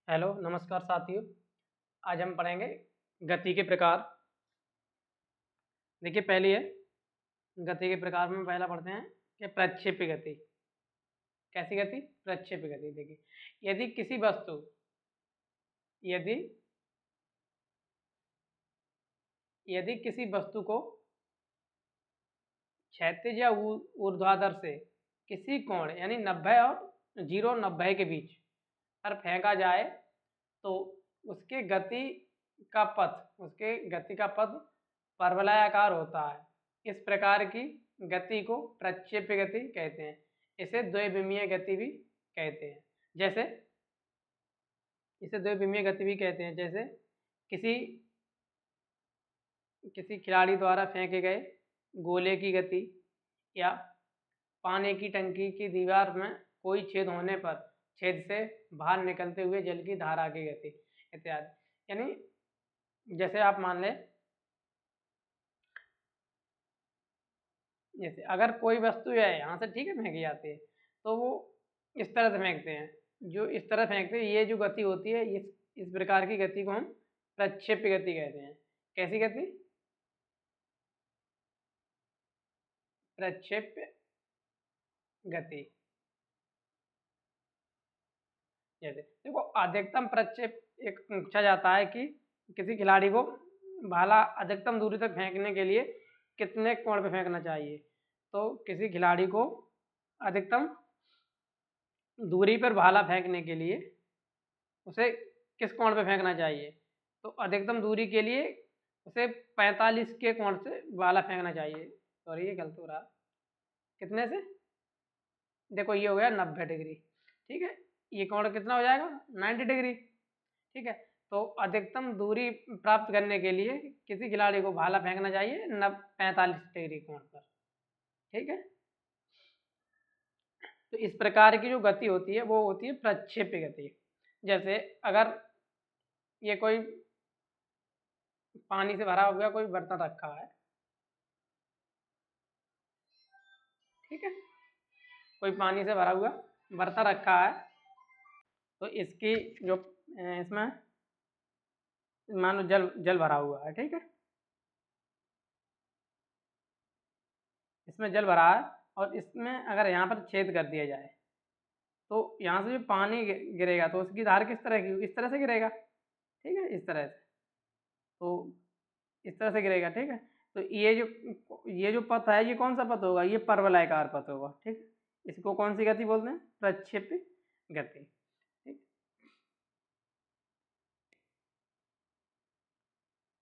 Hello नमस्कार साथियों। आज हम पढ़ेंगे गति के प्रकार। देखिए पहली है गति के प्रकार में पहला पढ़ते हैं कि प्रक्षेप्य गति। कैसी गति? प्रक्षेप्य गति। देखिए यदि यदि किसी वस्तु को क्षैतिज या ऊर्ध्वाधर से किसी कोण यानी 90 और 0 के बीच पर फेंका जाए तो उसके गति का पथ परवलयाकार होता है। इस प्रकार की गति को प्रक्षेप्य गति कहते हैं। इसे द्विविमीय गति भी कहते हैं। जैसे किसी खिलाड़ी द्वारा फेंके गए गोले की गति या पानी की टंकी की दीवार में कोई छेद होने पर छेद से बाहर निकलते हुए जल की धारा की गति इत्यादि। यानी जैसे आप मान लें, जैसे अगर कोई वस्तु है यहाँ से ठीक है फेंकी जाती है तो वो इस तरह से फेंकते हैं। जो इस तरह फेंकते हैं ये जो गति होती है इस प्रकार की गति को हम प्रक्षेप्य गति कहते हैं। कैसी गति? प्रक्षेप्य गति। जैसे देखो अधिकतम प्रक्षेप एक पूछा जाता है कि किसी खिलाड़ी को भाला अधिकतम दूरी तक फेंकने के लिए कितने कोण पे फेंकना चाहिए। तो किसी खिलाड़ी को अधिकतम दूरी पर भाला फेंकने के लिए उसे किस कोण पे फेंकना चाहिए? तो अधिकतम दूरी के लिए उसे 45 के कोण से भाला फेंकना चाहिए। सॉरी ये गलत हो रहा। कितने से? देखो ये हो गया 90 डिग्री। ठीक है, ये कोण कितना हो जाएगा? 90 डिग्री। ठीक है, तो अधिकतम दूरी प्राप्त करने के लिए किसी खिलाड़ी को भाला फेंकना चाहिए 45 डिग्री कोण पर। ठीक है, तो इस प्रकार की जो गति होती है वो होती है प्रक्षेप्य गति। जैसे अगर ये कोई पानी से भरा हुआ कोई बर्तन रखा है, ठीक है, कोई पानी से भरा हुआ बर्तन रखा है तो इसकी जो इसमें मान लो जल भरा हुआ है। ठीक है, इसमें जल भरा है और इसमें अगर यहाँ पर छेद कर दिया जाए तो यहाँ से जो पानी गिरेगा तो उसकी धार किस तरह की? इस तरह से गिरेगा। ठीक है, इस तरह से, तो इस तरह से गिरेगा। ठीक है, तो ये जो पथ है ये कौन सा पथ होगा? ये परवलयाकार पथ होगा। ठीक, इसको कौन सी गति बोलते हैं? प्रक्षेप्य गति। ठीक,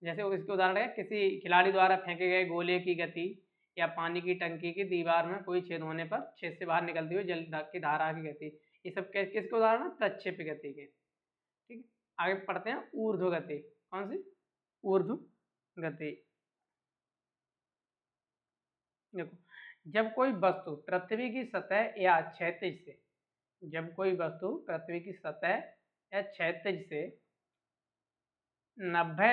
जैसे इसके उदाहरण है किसी खिलाड़ी द्वारा फेंके गए गोले की गति या पानी की टंकी की दीवार में कोई छेद होने पर छेद से बाहर निकलती हुई जल की धारा की गति। ये सब किसके उदाहरण है? प्रक्षेप्य गति के। ठीक है, आगे पढ़ते हैं ऊर्ध्व गति। कौन सी? ऊर्ध्व गति। देखो जब कोई वस्तु पृथ्वी की सतह या क्षैतिज से जब कोई वस्तु पृथ्वी की सतह या क्षैतिज से 90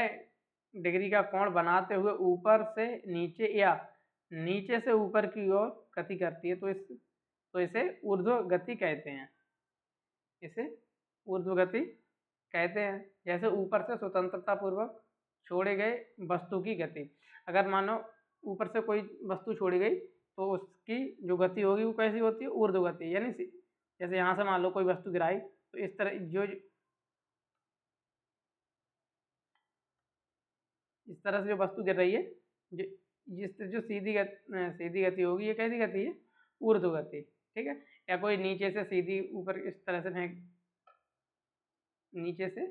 डिग्री का कोण बनाते हुए ऊपर से नीचे या नीचे से ऊपर की ओर गति करती है तो इसे ऊर्ध्व गति कहते हैं। इसे ऊर्ध्व गति कहते हैं। जैसे ऊपर से स्वतंत्रता पूर्वक छोड़े गए वस्तु की गति। अगर मानो ऊपर से कोई वस्तु छोड़ी गई तो उसकी जो गति होगी वो कैसी होती है? ऊर्ध्व गति। यानी जैसे यहाँ से मान लो कोई वस्तु गिराई तो इस तरह से जो वस्तु गिर रही है जो सीधी गति होगी ये कैसी गति है? ऊर्ध्व गति। ठीक है, या कोई नीचे से सीधी ऊपर इस तरह से फेंक नीचे से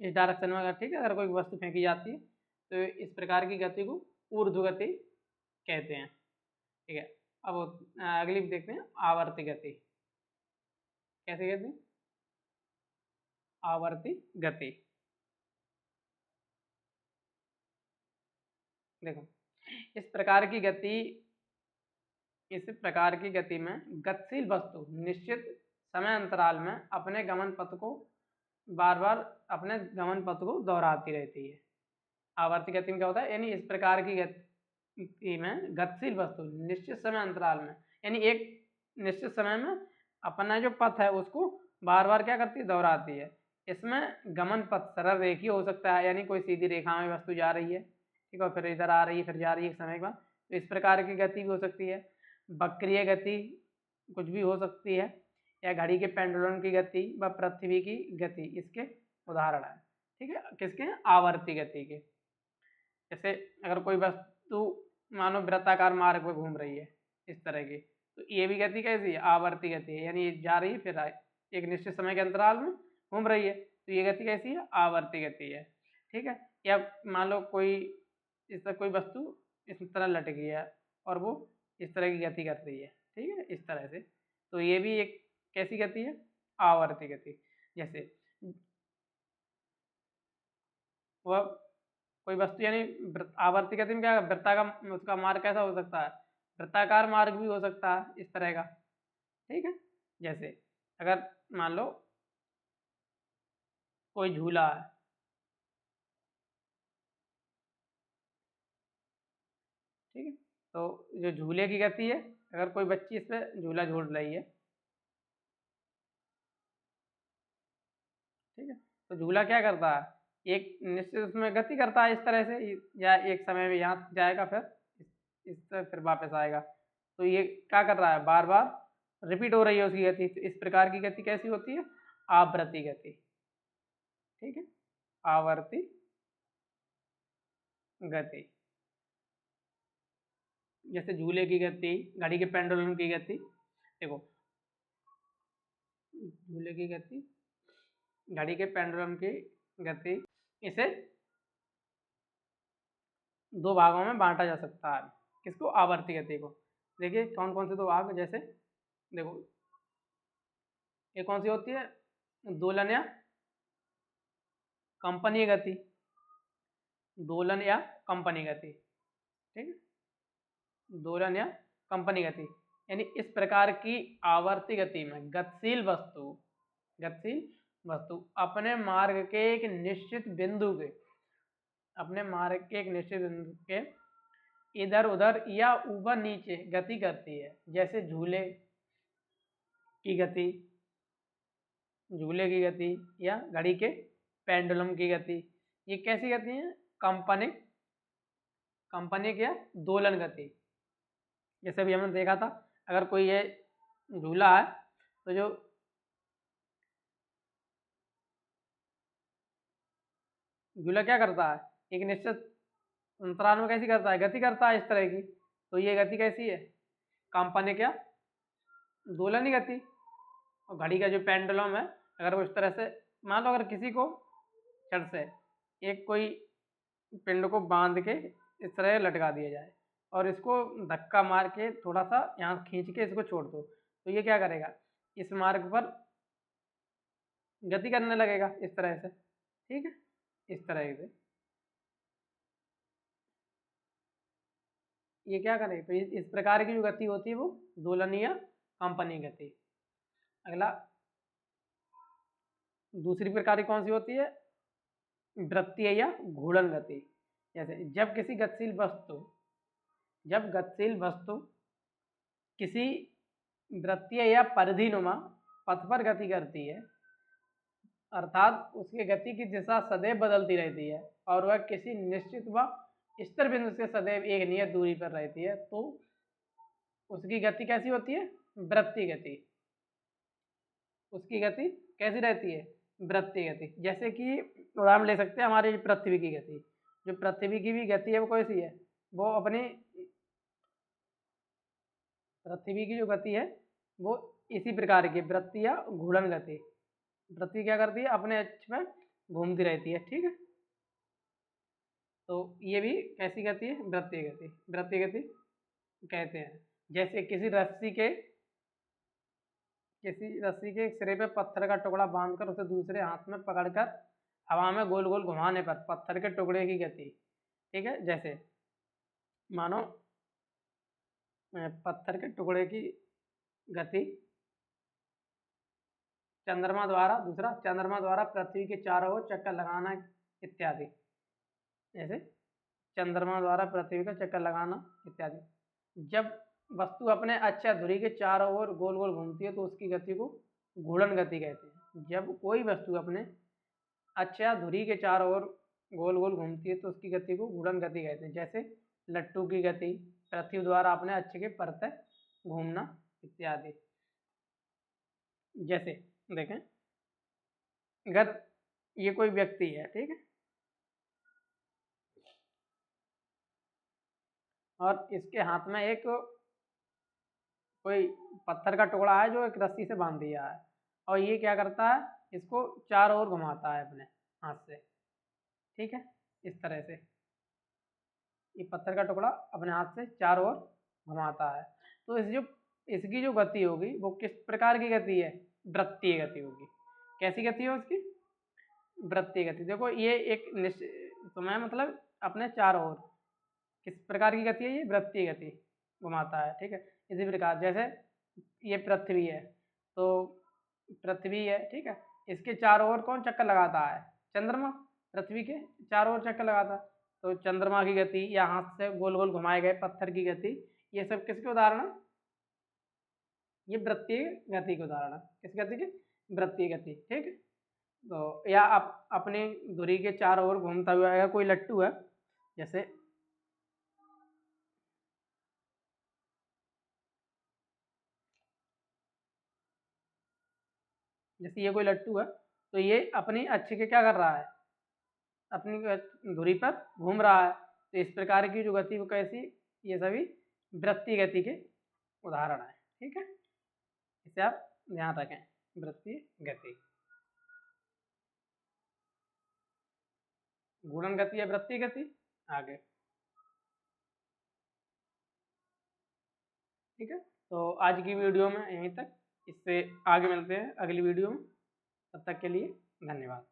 इस डायरेक्शन में, अगर ठीक है, अगर कोई वस्तु फेंकी जाती है तो इस प्रकार की गति को ऊर्ध्व गति कहते हैं। ठीक है, अब अगली देखते हैं आवर्ती गति। कैसे गति? आवर्ती गति। देखो इस प्रकार की गति में गतिशील वस्तु निश्चित समय अंतराल में अपने गमन पथ को दोहराती रहती है। आवर्ती गति में क्या होता है, यानी इस प्रकार की गति में गतिशील वस्तु निश्चित समय अंतराल में, यानी एक निश्चित समय में अपना जो पथ है उसको बार बार क्या करती है, दोहराती है। इसमें गमन पथ सरल रेखीय हो सकता है, यानी कोई सीधी रेखा में वस्तु जा रही है, ठीक है, फिर इधर आ रही है, फिर जा रही है एक समय के बाद, तो इस प्रकार की गति भी हो सकती है। वक्रीय गति कुछ भी हो सकती है, या घड़ी के पेंडुलम की गति व पृथ्वी की गति इसके उदाहरण है, ठीक है, किसके, आवर्ती गति के। जैसे अगर कोई वस्तु मानो वृत्ताकार मार्ग पर घूम रही है इस तरह की, तो ये भी गति कैसी है, आवर्ती गति है, यानी जा रही है फिर एक निश्चित समय के अंतराल में घूम रही है, तो ये गति कैसी है, आवर्ती गति है, ठीक है। या मान लो कोई इस तरह कोई वस्तु इस तरह लटकी है और वो इस तरह की गति कर रही है, ठीक है, इस तरह से, तो ये भी एक कैसी गति है, आवर्ती गति। जैसे वह कोई वस्तु यानी आवर्ती गति में क्या, वृत्ता का उसका मार्ग कैसा हो सकता है, वृत्ताकार मार्ग भी हो सकता है इस तरह का, ठीक है। जैसे अगर मान लो कोई झूला है, ठीक है, तो जो झूले की गति है, अगर कोई बच्ची इस पर झूला झूल रही है, ठीक है, तो झूला क्या करता है, एक निश्चित उसमें गति करता है इस तरह से, या एक समय में यहाँ जाएगा, फिर इस तरह फिर वापस आएगा, तो ये क्या कर रहा है, बार बार रिपीट हो रही है उसकी गति, तो इस प्रकार की गति कैसी होती है, आवृत्ति गति, ठीक है, आवर्ती गति। जैसे झूले की गति, घड़ी के पेंडुलम की गति, देखो झूले की गति, घड़ी के पेंडुलम की गति, इसे दो भागों में बांटा जा सकता है, किसको, आवर्ती गति को। देखिए कौन कौन से दो भाग, जैसे देखो ये कौन सी होती है, दोलन या कंपनीय गति, दोलन या कंपनी गति, ठीक है, दोलन या कंपनी गति, यानी इस प्रकार की आवर्ती गति में गतिशील वस्तु अपने मार्ग के एक निश्चित बिंदु के, अपने मार्ग के एक निश्चित बिंदु के इधर उधर या ऊपर नीचे गति करती है। जैसे झूले की गति, या घड़ी के पेंडुलम की गति, ये कैसी गति है, कंपनिक या दोलन गति। जैसे अभी हमने देखा था, अगर कोई ये झूला है, तो जो झूला क्या करता है, एक निश्चित अंतराल में कैसी करता है, गति करता है इस तरह की, तो ये गति कैसी है, कंपनिक या दोलनी गति। और घड़ी का जो पेंडुलम है, अगर वो इस तरह से, मान लो अगर किसी को छड़ से एक कोई पिंड को बांध के इस तरह लटका दिया जाए और इसको धक्का मार के थोड़ा सा यहाँ खींच के इसको छोड़ दो, तो ये क्या करेगा, इस मार्ग पर गति करने लगेगा इस तरह से, ठीक है, इस तरह से ये क्या करेगा, तो इस प्रकार की जो गति होती है वो दोलनीय कंपनी गति। अगला दूसरी प्रकार की कौन सी होती है, वृत्तीय या घूर्णन गति। जैसे जब गतिशील वस्तु किसी वृत्तीय या परिधिनुमा पथ पर गति करती है, अर्थात उसकी गति की दिशा सदैव बदलती रहती है और वह किसी निश्चित व स्थिर बिंदु से सदैव एक नियत दूरी पर रहती है, तो उसकी गति कैसी होती है, वृत्तीय गति। उसकी गति कैसी रहती है, वृत्तीय गति। जैसे कि उदाहरण ले सकते हैं हमारी पृथ्वी की गति, जो पृथ्वी की भी गति है वो कैसी है, वो अपनी पृथ्वी की जो गति है वो इसी प्रकार की वृत्तीय या घूर्णन गति। पृथ्वी क्या करती है, अपने अक्ष में घूमती रहती है, ठीक है, तो ये भी कैसी गति है, वृत्तीय गति कहते हैं। जैसे किसी रस्सी के सिरे पे पत्थर का टुकड़ा बांधकर उसे दूसरे हाथ में पकड़कर हवा में गोल गोल घुमाने पर पत्थर के टुकड़े की गति, ठीक है। जैसे मानो पत्थर के टुकड़े की गति चंद्रमा द्वारा पृथ्वी के चारों ओर चक्कर लगाना इत्यादि। जैसे चंद्रमा द्वारा पृथ्वी का चक्कर लगाना इत्यादि। जब वस्तु अपने अक्षीय धुरी के चारों ओर गोल गोल घूमती है तो उसकी गति को घूर्णन गति कहते हैं। जब कोई वस्तु अपने अक्षीय धुरी के चारों ओर गोल गोल घूमती है तो उसकी गति को घूर्णन गति कहते हैं। जैसे लट्टू की गति, पृथ्वी द्वारा अपने अक्ष के परतः घूमना इत्यादि। जैसे देखें, अगर ये कोई व्यक्ति है, ठीक है, और इसके हाथ में एक कोई पत्थर का टुकड़ा है जो एक रस्सी से बांध दिया है, और ये क्या करता है, इसको चारों ओर घुमाता है अपने हाथ से, ठीक है, इस तरह से ये पत्थर का टुकड़ा अपने हाथ से चारों ओर घुमाता है। तो इसकी जो गति होगी वो किस प्रकार की गति है, वृत्तीय गति होगी। कैसी गति है उसकी, वृत्तीय गति। देखो ये एक समय मतलब अपने चारों ओर किस प्रकार की गति है, ये वृत्तीय गति घुमाता है, ठीक है। इसी प्रकार जैसे ये पृथ्वी है, तो पृथ्वी है, ठीक है, इसके चारों ओर कौन चक्कर लगाता है, चंद्रमा, पृथ्वी के चारों ओर चक्कर लगाता है। तो चंद्रमा की गति या हाथ से गोल गोल घुमाए गए पत्थर की गति, ये सब किसके उदाहरण है, ये वृत्तीय गति के उदाहरण है। किस गति की, वृत्तीय गति, ठीक है। तो या आप अपनी धुरी के चारों ओर घूमता हुआ अगर कोई लट्टू है, जैसे ये कोई लट्टू है, तो ये अपनी अक्ष के क्या कर रहा है, अपनी धुरी पर घूम रहा है। तो इस प्रकार की जो गति वो कैसी, ये सभी वृत्तीय गति के उदाहरण है, ठीक है। इसे आप ध्यान रखें, वृत्तीय गति, घूर्णन गति या वृत्तीय गति। आगे, ठीक है। तो आज की वीडियो में यहीं तक, इससे आगे मिलते हैं अगली वीडियो में। तब तक के लिए धन्यवाद।